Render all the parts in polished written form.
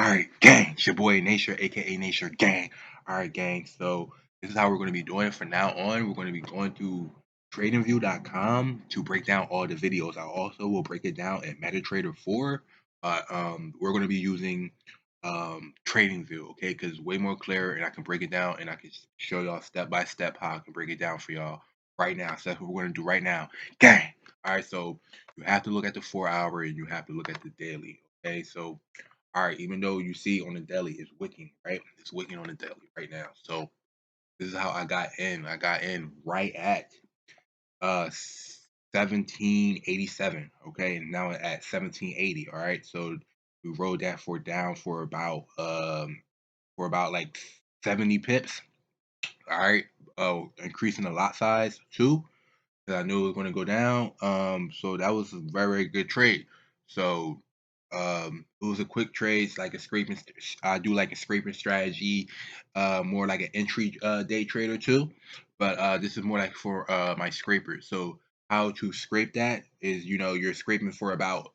All right, gang. It's your boy Nature, aka Nature Gang. All right, gang. So this is how we're going to be doing it from now on. We're going to be going through tradingview.com to break down all the videos. I also will break it down in MetaTrader 4. We're going to be using TradingView, okay? Because it's way more clear, and I can break it down, and I can show y'all step by step how I can break it down for y'all right now. So that's what we're going to do right now, gang. All right, so you have to look at the 4 hour, and you have to look at the daily. Okay, so all right, even though you see on the daily it's wicking, right? It's wicking on the daily right now. So this is how I got in. I got in right at 1787. Okay, and now at 1780. All right, so we rode that for down for about like 70 pips. All right, increasing the lot size too, because I knew it was going to go down. So that was a very, very good trade. So it was a quick trade. It's like a scraping. I do like a scraping strategy, more like an entry day trader too. But this is more like for my scrapers. So how to scrape that is, you're scraping for about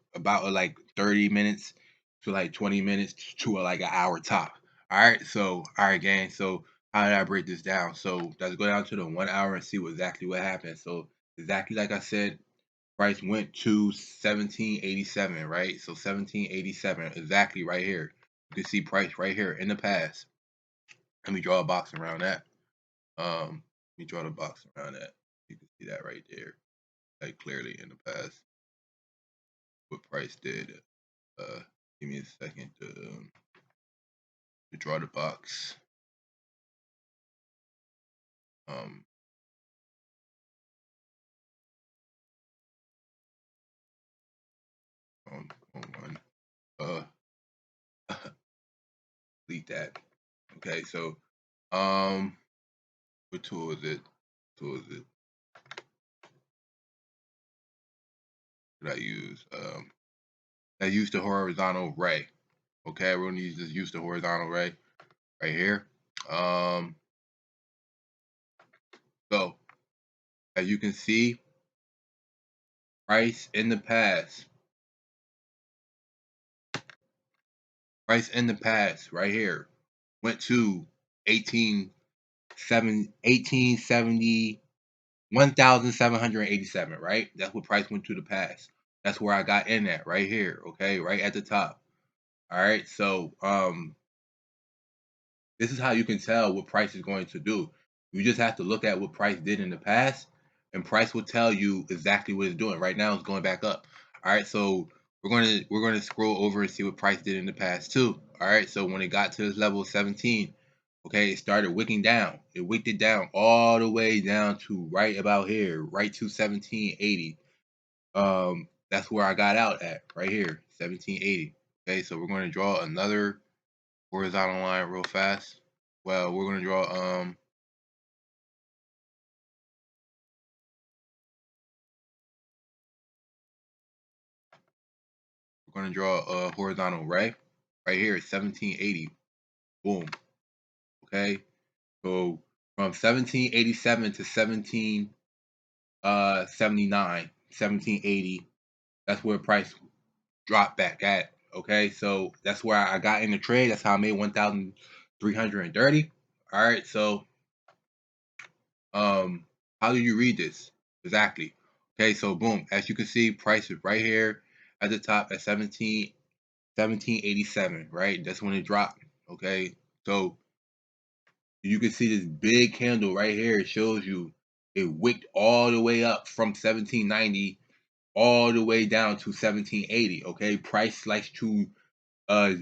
like 30 minutes to like 20 minutes to like an hour top. All right. So all right, gang. So how did I break this down? So let's go down to the 1 hour and see exactly what happened. So exactly like I said, price went to 1787, right? So 1787, exactly right here. You can see price right here in the past. Let me draw a box around that. Let me draw the box around that. You can see that right there, like clearly in the past. What price did. Give me a second to draw the box. Um, on one. Delete that. Okay, so what tool is it? Tool is it? That I use? I use the horizontal ray. Okay, we're gonna just use the horizontal ray right here. So as you can see, price in the past, right here went to 1870 1787, right? That's what price went to the past. That's where I got in at right here, okay, right at the top. All right, so this is how you can tell what price is going to do. You just have to look at what price did in the past, and price will tell you exactly what it's doing. Right now, it's going back up. All right, so we're gonna scroll over and see what price did in the past too. All right, so when it got to this level of 17, okay, it started wicking down. It wicked it down all the way down to right about here, right to 1780. That's where I got out at, right here, 1780. Okay, so we're going to draw another horizontal line real fast. Well, we're gonna draw a horizontal ray right here, 1780. Boom. Okay. So from 1787 to 1779, 1780, that's where price dropped back at. Okay, so that's where I got in the trade. That's how I made 1,330. All right, so how do you read this exactly? Okay, so boom, as you can see, price is right here at the top at 1787, right? That's when it dropped. Okay, so you can see this big candle right here. It shows you it wicked all the way up from 1790 all the way down to 1780. Okay, price uh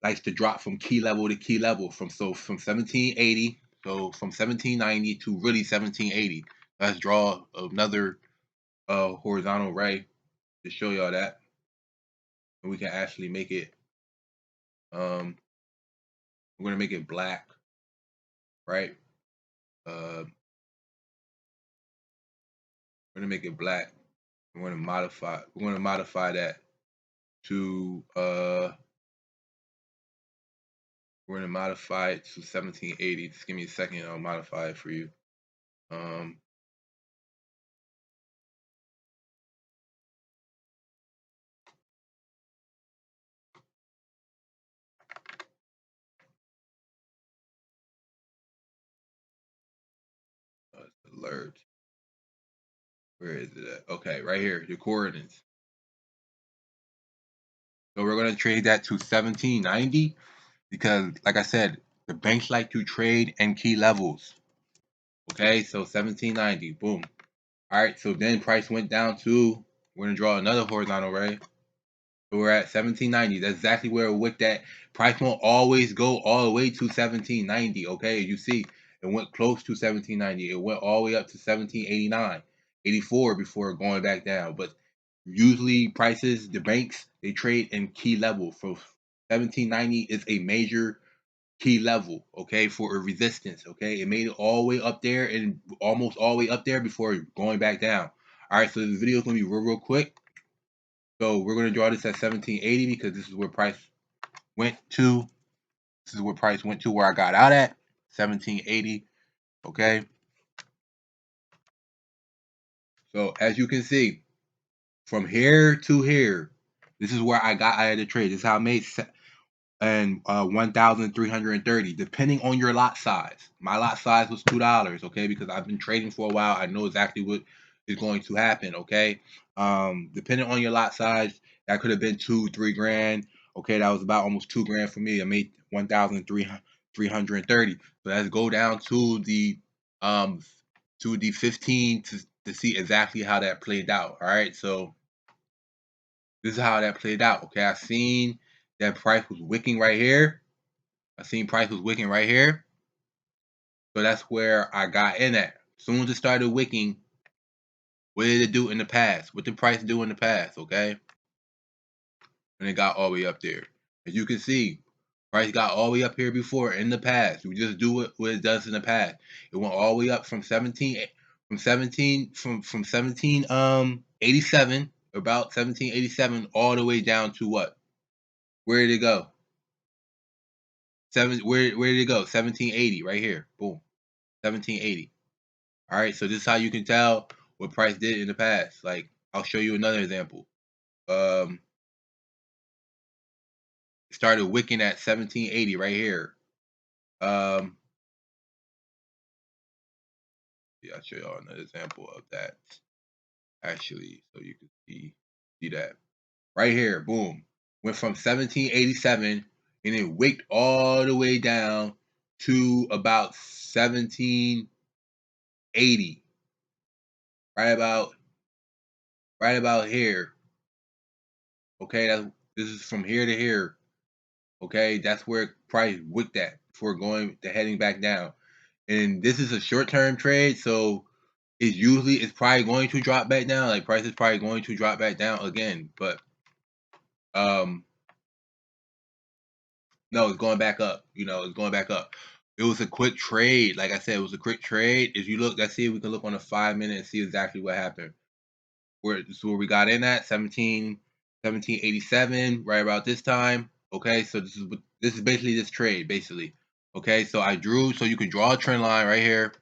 likes to drop from key level to key level from 1780, so from 1790 to really 1780. Let's draw another horizontal ray to show y'all that, and we can actually make it. We're gonna make it black, right? We're gonna make it black. We're gonna modify that to we're gonna modify it to 1780. Just give me a second, I'll modify it for you. Um alert. Where is it at? Okay, right here, the coordinates. So we're gonna trade that to 1790 because, like I said, the banks like to trade in key levels. Okay, so 1790, boom. All right, so then price went down to, we're gonna draw another horizontal ray. So we're at 1790. That's exactly where it wicked at. Price won't always go all the way to 1790. Okay, you see, it went close to 1790. It went all the way up to 1789, 84 before going back down. But usually prices, the banks, they trade in key level. So 1790 is a major key level, okay, for a resistance. Okay, it made it all the way up there and almost all the way up there before going back down. All right, so this video is gonna be real quick. So we're gonna draw this at 1780 because this is where price went to. This is where price went to, where I got out at 1780. Okay. So as you can see, from here to here, this is where I got out of the trade. This is how I made and 1,330, depending on your lot size. My lot size was $2, okay, because I've been trading for a while. I know exactly what is going to happen, okay. Depending on your lot size, that could have been 2-3 grand. Okay, that was about almost 2 grand for me. I made 1,330. So let's go down um to the 15 to see exactly how that played out. All right, so this is how that played out. Okay, I seen that price was wicking right here. I seen price was wicking right here. So that's where I got in at. As soon as it started wicking, what did it do in the past? What did price do in the past? Okay, and it got all the way up there. As you can see, price got all the way up here before in the past. We just do what it does in the past. It went all the way up from 1787, about 1787, all the way down to what? Where did it go? Where did it go? 1780, right here. Boom. 1780. All right, so this is how you can tell what price did in the past. Like, I'll show you another example. It started wicking at 1780 right here. Yeah, I'll show y'all another example of that. Actually, so you can see that right here. Boom, went from 1787 and it wicked all the way down to about 1780. Right about here. Okay, this is from here to here. Okay, that's where price wicked at before heading back down. And this is a short-term trade, so it's probably going to drop back down. Like, price is probably going to drop back down again, but no, it's going back up. It's going back up. It was a quick trade. Like I said, it was a quick trade. If you look, let's see if we can look on a 5-minute and see exactly what happened. Where we got in at 1787, right about this time. Okay, so this is basically this trade, basically. Okay, so I drew, so you can draw a trend line right here.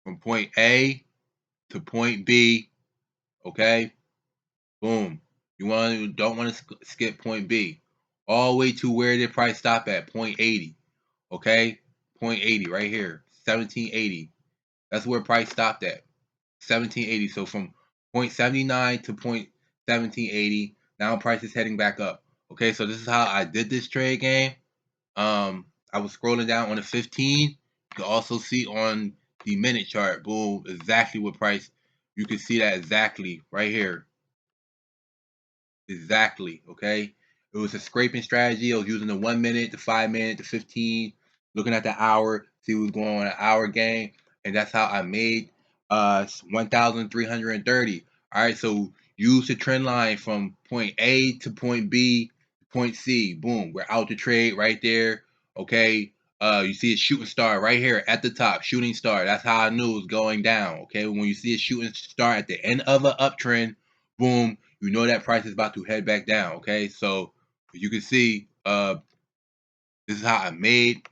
From point A to point B. Okay, boom. Don't want to skip point B. All the way to where did price stop at? Point 80. Okay, point 80 right here, 1780. That's where price stopped at, 1780. So from point 79 to point 1780, now price is heading back up. Okay, so this is how I did this trade game. I was scrolling down on the 15. You can also see on the minute chart, boom, exactly what price. You can see that exactly right here. Exactly, okay? It was a scraping strategy. I was using the 1 minute, the 5 minute, the 15, looking at the hour, see what was going on an hour game, and that's how I made 1,330. All right, so use the trend line from point A to point B to point C. Boom, we're out to trade right there. Okay, you see a shooting star right here at the top, shooting star. That's how I knew it was going down. Okay, when you see a shooting star at the end of an uptrend, boom, you know that price is about to head back down. Okay, so you can see this is how I made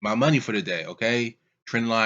my money for the day. Okay, trend line.